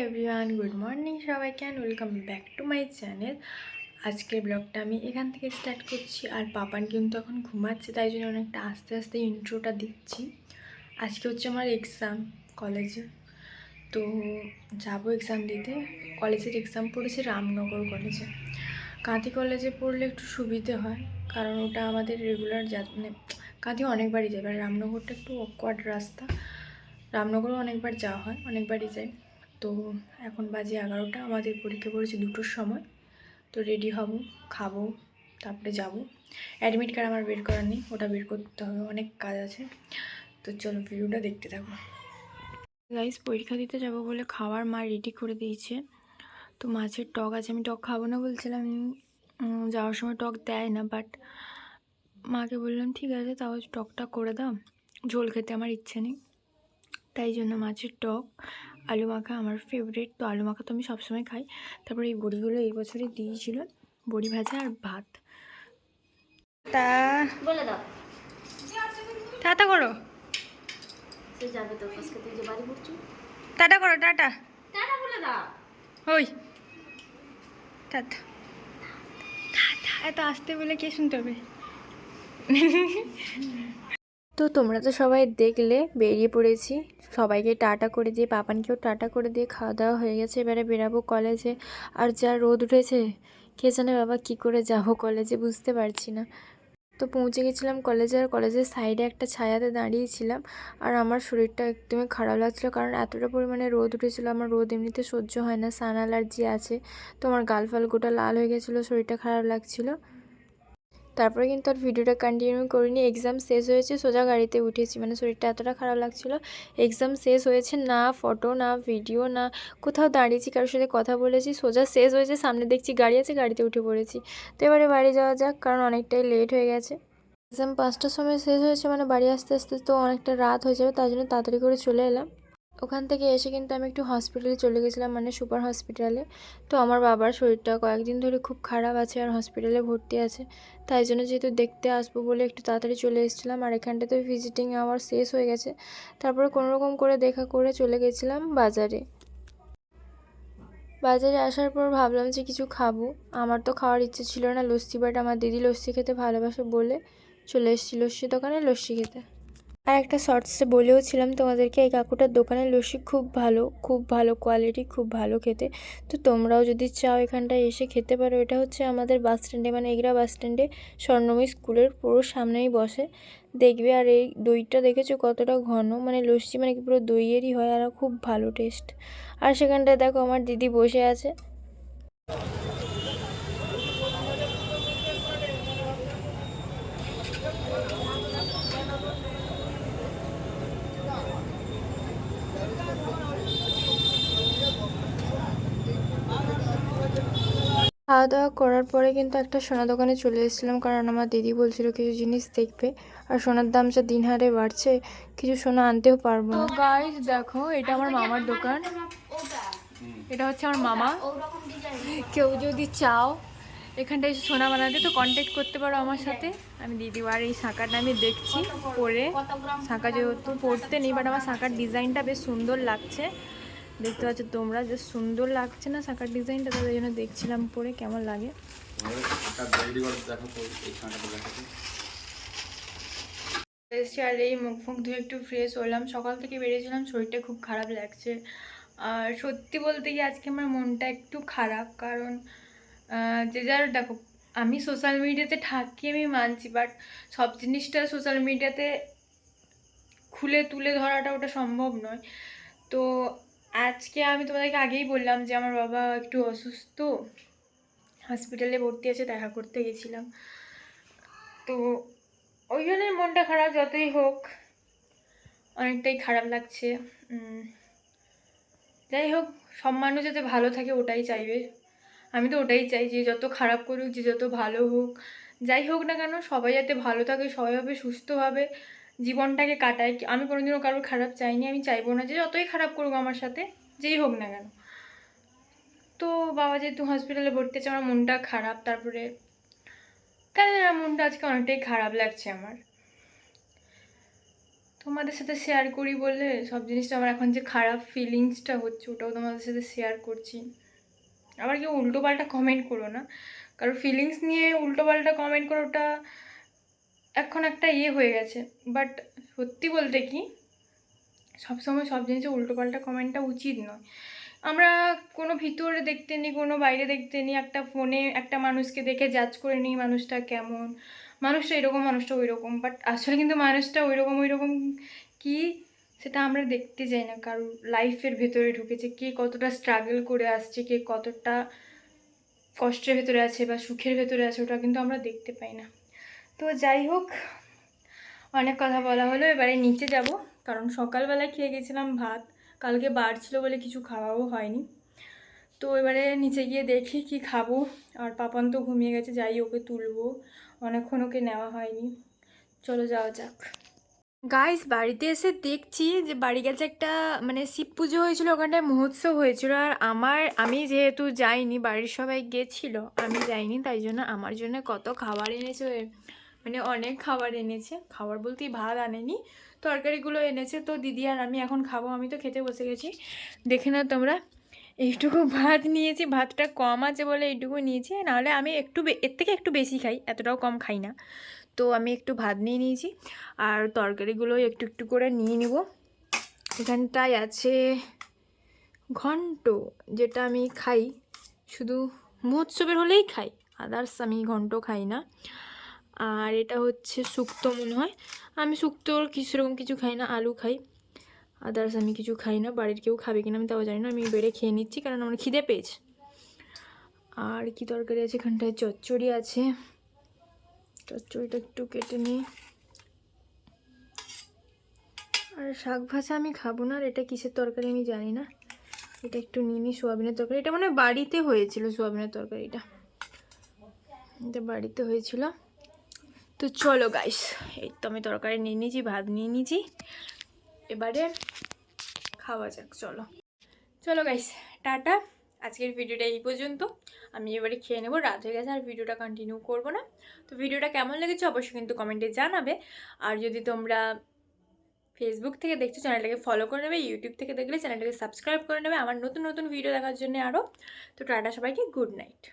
Everyone, good morning সবাইকে and welcome back to my channel. আজকের ব্লগটা আমি এখান থেকে স্টার্ট করছি। আর পাপান কিন্তু এখন ঘুমাচ্ছে, তাই জন্য অনেকটা আস্তে আস্তে ইন্ট্রোটা দিচ্ছি। আজকে হচ্ছে আমার এক্সাম কলেজে, তো যাবো এক্সাম দিতে। কলেজের এক্সাম পড়েছে রামনগর কলেজে। কাঁথি কলেজে পড়লে একটু সুবিধে হয়, কারণ ওটা আমাদের রেগুলার মানে কাঁথি অনেকবারই যাবে, আর রামনগরটা একটু অকওয়ার্ড রাস্তা। রামনগরও অনেকবার যাওয়া হয়, অনেকবারই যাই। তো এখন বাজে 11টা, আমাদের পরীক্ষা পড়েছে 2টোর সময়। তো রেডি হব, খাবো, তারপরে যাব। অ্যাডমিট কার্ড আমার বের করা নেই, ওটা বের করতে হবে, অনেক কাজ আছে। তো চলো ভিডিওটা দেখতে থাকো। গাইস, পরীক্ষা দিতে যাব বলে খাবার মা রেডি করে দিয়েছে। তো মাছের টক আছে, আমি টক খাবো না বলছিলাম, যাওয়ার সময় টক দেয় না, বাট মাকে বললাম ঠিক আছে তাও টকটা করে দাও, ঝোল খেতে আমার ইচ্ছে নেই। তাই জন্য মাছের টক, আলু মাখা আমার ফেভারিট। তো আলু মাখা তো আমি সবসময় খাই। তারপরে এই বড়িগুলো এই বছরই দিয়েছিল, বড়ি ভাজা আর ভাত। তা বলে দাও টাটা করো, সে যাবে তো আজকে তুই যে বাড়ি পড়ছো টাটা করো, টাটা। টাটা বলে দাও ওই টাটা, টাটা। এত আসতে বলে কে শুনতে হবে? তো তোমরা তো সবাই দেখলে, বেরিয়ে পড়েছি। সবাইকে টাটা করে দিয়ে, পাপানকেও টাটা করে দিয়ে খাওয়া দাওয়া হয়ে গেছে। এবারে বেরাবো কলেজে। আর যা রোদ উঠেছে, কে জানে বাবা কী করে যাবো কলেজে, বুঝতে পারছি না। তো পৌঁছে গেছিলাম কলেজে, আর কলেজের সাইডে একটা ছায়াতে দাঁড়িয়েছিলাম। আর আমার শরীরটা একদমই খারাপ লাগছিলো, কারণ এতটা পরিমাণে রোদ উঠেছিল। আমার রোদ এমনিতে সহ্য হয় না, সান অ্যালার্জি আছে। তো আমার গাল ফাল গোটা লাল হয়ে গেছিলো, শরীরটা খারাপ লাগছিলো। তারপরে কিন্তু আর ভিডিওটা কন্টিনিউ করিনি। এক্সাম শেষ হয়েছে, সোজা গাড়িতে উঠেছি, মানে শরীরটা এতটা খারাপ লাগছিলো। এক্সাম শেষ হয়েছে, না ফটো না ভিডিও না কোথাও দাঁড়িয়েছি কারোর সাথে কথা বলেছি, সোজা শেষ হয়েছে, সামনে দেখছি গাড়ি আছে, গাড়িতে উঠে পড়েছি। তো এবারে বাড়ি যাওয়া যাক, কারণ অনেকটাই লেট হয়ে গেছে। এক্সাম 5টার সময় শেষ হয়েছে, মানে বাড়ি আসতে আসতে তো অনেকটা রাত হয়ে যাবে, তাই জন্য তাড়াতাড়ি করে চলে এলাম। ওখান থেকে এসে কিন্তু আমি একটু হসপিটালে চলে গেছিলাম, মানে সুপার হসপিটালে। তো আমার বাবার শরীরটা কয়েকদিন ধরে খুব খারাপ আছে, আর হসপিটালে ভর্তি আছে। তাই জন্য যেহেতু দেখতে আসবো বলে একটু তাড়াতাড়ি চলে এসেছিলাম। আর এখানটাতে ভিজিটিং আওয়ার শেষ হয়ে গেছে। তারপরে কোনোরকম করে দেখা করে চলে গেছিলাম বাজারে। বাজারে আসার পর ভাবলাম যে কিছু খাবো। আমার তো খাওয়ার ইচ্ছে ছিল না লস্যি, বাট আমার দিদি লস্যি খেতে ভালোবাসে বলে চলে এসেছি লস্যি দোকানে লস্যি খেতে। আর একটা শর্টসে বলেও ছিলাম তোমাদেরকে, এই কাকুটার দোকানের লস্যি খুব ভালো, খুব ভালো কোয়ালিটি, খুব ভালো খেতে। তো তোমরাও যদি চাও এখানটায় এসে খেতে পারো। এটা হচ্ছে আমাদের বাস স্ট্যান্ডে, মানে এগরা বাস স্ট্যান্ডে স্বর্ণময়ী স্কুলের পুরো সামনেই বসে, দেখবে। আর এই দইটা দেখেছো কতটা ঘন, মানে লস্যি মানে কি পুরো দইয়েরই হয়, আর খুব ভালো টেস্ট। আর সেখানটায় দেখো আমার দিদি বসে আছে। খাওয়া দাওয়া করার পরে কিন্তু একটা সোনা দোকানে চলে এসেছিলাম, কারণ আমার দিদি বলছিল কিছু জিনিস দেখবে। আর সোনার দাম যা দিন হারে বাড়ছে, কিছু সোনা আনতেও পারবো না। গাইস দেখো, এটা আমার মামার দোকান, এটা হচ্ছে আমার মামা। কেউ যদি চাও এখানটায় এসে সোনা বানাতে, তো কন্ট্যাক্ট করতে পারো আমার সাথে। আমি দিদি আর এই শাঁখাটা আমি দেখছি পরে, শাঁখা যেহেতু পরতে নেই, বাট আমার শাঁখার ডিজাইনটা বেশ সুন্দর লাগছে। দেখতে পাচ্ছ তোমরা যে সুন্দর লাগছে না শাঁখার ডিজাইনটা, তাদের জন্য দেখছিলাম পরে কেমন লাগে। আর এই মুখ ফুখ ধুয়ে একটু ফ্রেশ হলাম। সকাল থেকে বেরিয়েছিলাম, শরীরটা খুব খারাপ লাগছে। আর সত্যি বলতে গিয়ে আজকে আমার মনটা একটু খারাপ, কারণ যে যার দেখো, আমি সোশ্যাল মিডিয়াতে থাকি আমি মানছি, বাট সব জিনিসটা সোশ্যাল মিডিয়াতে খুলে তুলে ধরাটা ওটা সম্ভব নয়। তো আজকে আমি তোমাদেরকে আগেই বললাম যে আমার বাবা একটু অসুস্থ, হসপিটালে ভর্তি আছে, দেখা করতে গেছিলাম। তো ওই জন্যই মনটা খারাপ, যতই হোক অনেকটাই খারাপ লাগছে। যাই হোক, সব মানুষ যাতে ভালো থাকে ওটাই চাইবে, আমি তো ওটাই চাই, যে যত খারাপ করুক, যে যত ভালো হোক, যাই হোক না কেন সবাই যাতে ভালো থাকে, সবাইভাবে সুস্থভাবে জীবনটাকে কাটায়। আমি কোনোদিনও কারোর খারাপ চাইনি, আমি চাইবো না যে যতই খারাপ করুক আমার সাথে, যেই হোক না কেন। তো বাবা যেহেতু হসপিটালে ভর্তি আছে, আমার মনটা খারাপ। তারপরে কেন মনটা আজকে অনেকটাই খারাপ লাগছে আমার। তো তোমাদের সাথে শেয়ার করি বলে সব জিনিসটা আমার এখন যে খারাপ ফিলিংসটা হচ্ছে ওটাও তোমাদের সাথে শেয়ার করছি। আবার কেউ উল্টোপাল্টা কমেন্ট করো না, কারণ ফিলিংস নিয়ে উল্টোপাল্টা কমেন্ট করো ওটা এখন একটা হয়ে গেছে। বাট সত্যি বলতে কি সবসময় সব জিনিসে উল্টোপাল্টা কমেন্টটা উচিত নয়। আমরা কোনো ভিতরে দেখতে নিই, কোনো বাইরে দেখতে নিই, একটা ফোনে একটা মানুষকে দেখে জাজ করে নিই মানুষটা কেমন, মানুষটা এরকম মানুষটা ওই রকম, বাট আসলে কিন্তু মানুষটা ওই রকম কি সেটা আমরা দেখতে যাই না। কারোর লাইফের ভেতরে ঢুকেছে, কে কতটা স্ট্রাগল করে আসছে, কে কতটা কষ্টের ভেতরে আছে বা সুখের ভেতরে আছে, ওটা কিন্তু আমরা দেখতে পাই না। তো যাই হোক, অনেক কথা বলা হলো, এবারে নিচে যাব, কারণ সকালবেলায় খেয়ে গেছিলাম ভাত, কালকে বার ছিল বলে কিছু খাওয়াও হয়নি। তো এবারে নিচে গিয়ে দেখি কি খাবো। আর পাপান তো ঘুমিয়ে গেছে, যাই ওকে তুলবো, অনেকক্ষণ ওকে নেওয়া হয়নি। চলো যাওয়া যাক। গাইস বাড়িতে এসে দেখছি যে বাড়ি গেছে একটা মানে শিব পুজো হয়েছিল, ওখানটায় মহোৎসব হয়েছিল। আর আমি যেহেতু যাইনি, বাড়ির সবাই গেছিলো, আমি যাইনি, তাই জন্য আমার জন্য কত খাবার এনেছে, মানে অনেক খাবার এনেছে। খাবার বলতেই ভাত আনেনি, তরকারিগুলো এনেছে। তো দিদি আর আমি এখন খাবো, আমি তো খেতে বসে গেছি। দেখে না তোমরা, এইটুকু ভাত নিয়েছি, ভাতটা কম আছে বলে এইটুকু নিয়েছি, নাহলে আমি এর থেকে একটু বেশি খাই, এতটাও কম খাই না। তো আমি একটু ভাত নিয়ে নিয়েছি, আর তরকারিগুলো একটু একটু করে নিয়ে নিব। এখানটায় আছে ঘন্ট, যেটা আমি খাই শুধু মহোৎসবের হলেই খাই, আদার্স আমি ঘন্ট খাই না। আর এটা হচ্ছে শুক্তো মনে হয়, আমি শুক্তোর সেরকম কিছু খাই না, আলু খাই, আদার্স আমি কিছু খাই না। বাড়ির কেউ খাবে কিনা আমি তাও জানি না, আমি বেড়ে খেয়ে নিচ্ছি কারণ আমার খিদে পেয়েছে। আর কি তরকারি আছে এখানটায়, চচ্চড়ি আছে, চচ্চড়িটা একটু কেটে নিই। আর শাক ভাজা আমি খাবো না। আর এটা কিসের তরকারি আমি জানি না, এটা একটু নিয়ে নিই। সোয়াবিনের তরকারি, এটা মানে বাড়িতে হয়েছিল, সোয়াবিনের তরকারিটা এটা বাড়িতে হয়েছিল। তো চলো গাইস, এই তো আমি তরকারি নিয়ে নিয়েছি, ভাত নিয়ে নিয়েছি, এবারে খাওয়া যাক। চলো চলো গাইস, টাটা। আজকের ভিডিওটা এই পর্যন্ত, আমি এবারে খেয়ে নেবো, রাত হয়ে গেছে, আর ভিডিওটা কন্টিনিউ করবো না। তো ভিডিওটা কেমন লেগেছে অবশ্যই কিন্তু কমেন্টে জানাবে। আর যদি তোমরা ফেসবুক থেকে দেখছো, চ্যানেলটাকে ফলো করে নেবে, ইউটিউব থেকে দেখলে চ্যানেলটাকে সাবস্ক্রাইব করে নেবে আমার নতুন নতুন ভিডিও দেখার জন্য আরও। তো টাটা সবাইকে, গুড নাইট।